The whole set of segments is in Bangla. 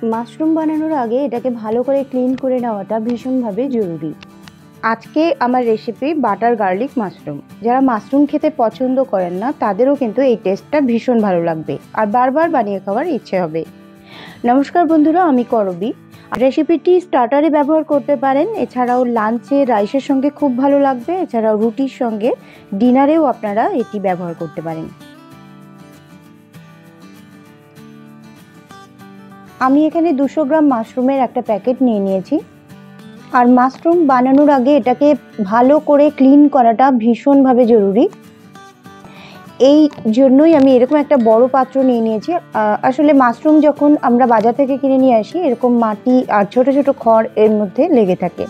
মাশরুম বানানোর আগে এটাকে ভালো করে ক্লিন করে নেওয়াটা ভীষণভাবে জরুরি। আজকে আমার রেসিপি বাটার গার্লিক মাশরুম। যারা মাশরুম খেতে পছন্দ করেন না তাদেরও কিন্তু এই টেস্টটা ভীষণ ভালো লাগবে আর বারবার বানিয়ে খাওয়ার ইচ্ছে হবে। নমস্কার বন্ধুরা, আমি করবী। রেসিপিটি স্টার্টারে ব্যবহার করতে পারেন, এছাড়াও লাঞ্চে রাইসের সঙ্গে খুব ভালো লাগবে, এছাড়াও রুটির সঙ্গে ডিনারেও আপনারা এটি ব্যবহার করতে পারেন। আমি এখানে 200 গ্রাম মাশরুমের একটা প্যাকেট নিয়ে নিয়েছি। আর মাশরুম বানানোর আগে এটাকে ভালো করে ক্লিন করাটা ভীষণভাবে জরুরি। এই জন্যই আমি এরকম একটা বড় পাত্র নিয়ে নিয়েছি। আসলে মাশরুম যখন আমরা বাজার থেকে কিনে নিয়ে আসি, এরকম মাটি আর ছোট ছোট খড় এর মধ্যে লেগে থাকে।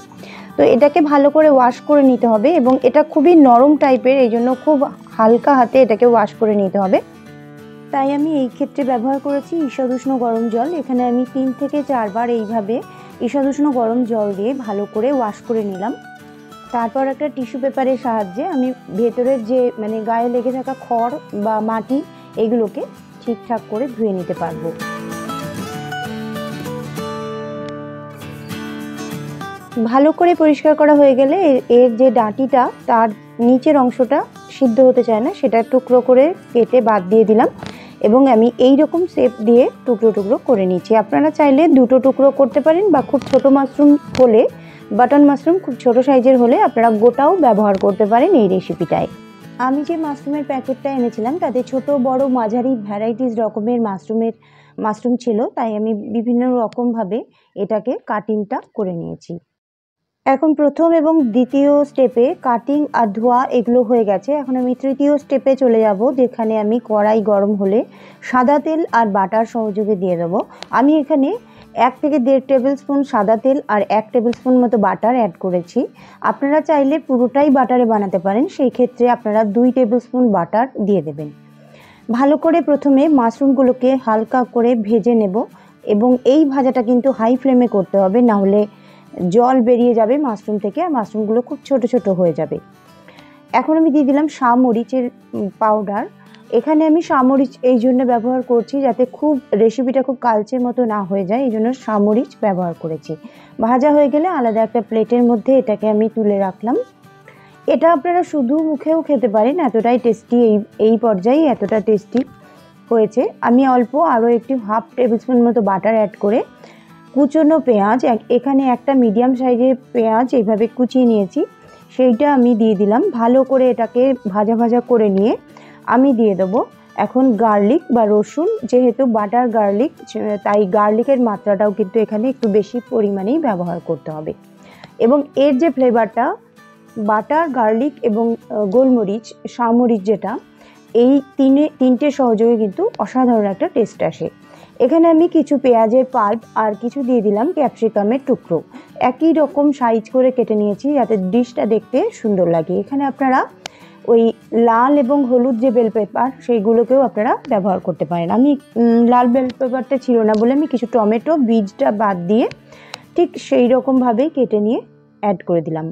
তো এটাকে ভালো করে ওয়াশ করে নিতে হবে এবং এটা খুবই নরম টাইপের, এই জন্য খুব হালকা হাতে এটাকে ওয়াশ করে নিতে হবে। তাই আমি এই ক্ষেত্রে ব্যবহার করেছি ঈষদুষ্ণ গরম জল। এখানে আমি 3 থেকে 4 বার এইভাবে ঈষদুষ্ণ গরম জল দিয়ে ভালো করে ওয়াশ করে নিলাম। তারপর একটা টিস্যু পেপারের সাহায্যে আমি ভেতরের যে গায়ে লেগে থাকা খড় বা মাটি এগুলোকে ঠিকঠাক করে ধুয়ে নিতে পারবো। ভালো করে পরিষ্কার করা হয়ে গেলে এর যে ডাঁটিটা, তার নিচের অংশটা সিদ্ধ হতে চায় না, সেটা টুকরো করে কেটে বাদ দিয়ে দিলাম এবং আমি এই রকম শেপ দিয়ে টুকরো টুকরো করে নিচ্ছি। আপনারা চাইলে দুটো টুকরো করতে পারেন বা খুব ছোট মাশরুম হলে, বাটন মাশরুম খুব ছোট সাইজের হলে আপনারা গোটাও ব্যবহার করতে পারেন এই রেসিপিটায়। আমি যে মাশরুমের প্যাকেটটা এনেছিলাম তাতে ছোট বড় মাঝারি ভ্যারাইটিস রকমের মাশরুম ছিল, তাই আমি বিভিন্ন রকমভাবে এটাকে কাটিংটা করে নিয়েছি। এখন প্রথম এবং দ্বিতীয় স্টেপে কাটিং আর ধোয়া এগুলো হয়ে গেছে। এখন আমি তৃতীয় স্টেপে চলে যাব, যেখানে আমি কড়াই গরম হলে সাদা তেল আর বাটার সহযোগে দিয়ে দেবো। আমি এখানে 1 থেকে 1.5 টেবিল স্পুন সাদা তেল আর 1 টেবিল স্পুন মতো বাটার অ্যাড করেছি। আপনারা চাইলে পুরোটাই বাটারে বানাতে পারেন, সেই ক্ষেত্রে আপনারা 2 টেবিল স্পুন বাটার দিয়ে দেবেন। ভালো করে প্রথমে মাশরুমগুলোকে হালকা করে ভেজে নেব এবং এই ভাজাটা কিন্তু হাই ফ্লেমে করতে হবে, না হলে জল বেরিয়ে যাবে মাশরুম থেকে আর মাশরুমগুলো খুব ছোট ছোট হয়ে যাবে। এখন আমি দিয়ে দিলাম শামরিচের পাউডার। এখানে আমি শামরিচ এই জন্য ব্যবহার করছি যাতে রেসিপিটা খুব কালচের মতো না হয়ে যায়, এই জন্য শামরিচ ব্যবহার করেছি। ভাজা হয়ে গেলে আলাদা একটা প্লেটের মধ্যে এটাকে আমি তুলে রাখলাম। এটা আপনারা শুধু মুখেও খেতে পারেন, এতটাই টেস্টি, এই পর্যায়ে এতটা টেস্টি হয়েছে। আমি অল্প আরও একটি 1/2 টেবিল স্পুন মতো বাটার অ্যাড করে কুচনো পেঁয়াজ, এখানে একটা মিডিয়াম সাইজের পেঁয়াজ এইভাবে কুচিয়ে নিয়েছি, সেইটা আমি দিয়ে দিলাম। ভালো করে এটাকে ভাজা ভাজা করে নিয়ে আমি দিয়ে দেবো এখন গার্লিক বা রসুন। যেহেতু বাটার গার্লিক, তাই গার্লিকের মাত্রাটাও কিন্তু এখানে একটু বেশি পরিমাণেই ব্যবহার করতে হবে এবং এর যে ফ্লেভারটা, বাটার, গার্লিক এবং গোলমরিচ, শামরিচ যেটা, এই তিনটে সহযোগে কিন্তু অসাধারণ একটা টেস্ট আসে। এখানে আমি কিছু পেঁয়াজের পাল্প আর কিছু দিয়ে দিলাম ক্যাপসিকামের টুকরো, একই রকম সাইজ করে কেটে নিয়েছি যাতে ডিশটা দেখতে সুন্দর লাগে। এখানে আপনারা ওই লাল এবং হলুদ যে বেল পেপার, সেইগুলোকেও আপনারা ব্যবহার করতে পারেন। আমি লাল বেল পেপারটা ছিল না বলে আমি কিছু টমেটো বীজটা বাদ দিয়ে ঠিক সেই রকমভাবেই কেটে নিয়ে অ্যাড করে দিলাম।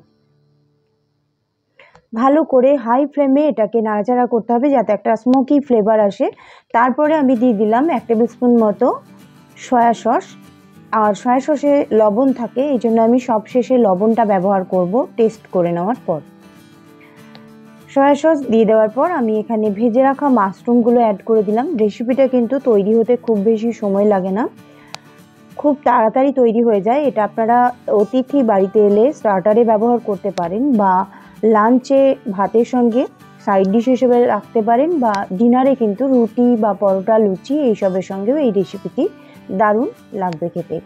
ভালো করে হাই ফ্লেমে এটাকে নাড়াচাড়া করতে হবে যাতে একটা স্মোকি ফ্লেভার আসে। তারপরে আমি দিয়ে দিলাম 1 টেবিল স্পুন মতো সয়া সস। আর সয়া সসে লবণ থাকে, এই জন্য আমি সবশেষে লবণটা ব্যবহার করব টেস্ট করে নেওয়ার পর। সয়া সস দিয়ে দেওয়ার পর আমি এখানে ভেজে রাখা মাশরুমগুলো অ্যাড করে দিলাম। রেসিপিটা কিন্তু তৈরি হতে খুব বেশি সময় লাগে না, খুব তাড়াতাড়ি তৈরি হয়ে যায়। এটা আপনারা অতিথি বাড়িতে এলে স্টার্টারে ব্যবহার করতে পারেন বা লাঞ্চে ভাতের সঙ্গে সাইড ডিশ হিসেবে রাখতে পারেন বা ডিনারে কিন্তু রুটি বা পরোটা, লুচি এইসবের সঙ্গেও এই রেসিপিটি দারুণ লাগবে খেতে।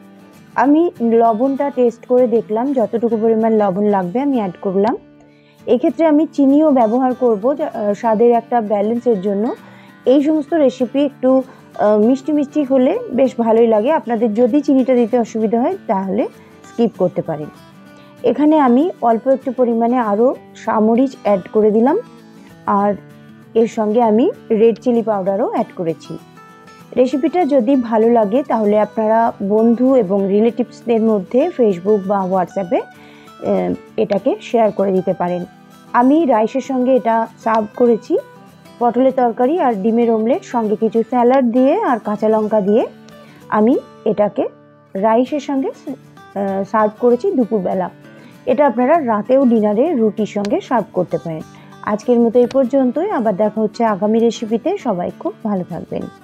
আমি লবণটা টেস্ট করে দেখলাম, যতটুকু পরিমাণ লবণ লাগবে আমি অ্যাড করলাম। এক্ষেত্রে আমি চিনিও ব্যবহার করব স্বাদের একটা ব্যালেন্সের জন্য। এই সমস্ত রেসিপি একটু মিষ্টি মিষ্টি হলে বেশ ভালোই লাগে। আপনাদের যদি চিনিটা দিতে অসুবিধা হয় তাহলে স্কিপ করতে পারেন। এখানে আমি অল্প একটু পরিমাণে আরও শামরিচ অ্যাড করে দিলাম আর এর সঙ্গে আমি রেড চিলি পাউডারও অ্যাড করেছি। রেসিপিটা যদি ভালো লাগে তাহলে আপনারা বন্ধু এবং রিলেটিভসদের মধ্যে ফেসবুক বা হোয়াটসঅ্যাপে এটাকে শেয়ার করে দিতে পারেন। আমি রাইসের সঙ্গে এটা সার্ভ করেছি, পটলের তরকারি আর ডিমের অমলেট, সঙ্গে কিছু স্যালাড দিয়ে আর কাঁচা লঙ্কা দিয়ে আমি এটাকে রাইসের সঙ্গে সার্ভ করেছি দুপুরবেলা। এটা আপনারা রাতেও ডিনারে রুটির সঙ্গে সার্ভ করতে পারেন। আজকের মতো এই পর্যন্তই, আবার দেখা হচ্ছে আগামী রেসিপিতে। সবাই খুব ভালো থাকবেন।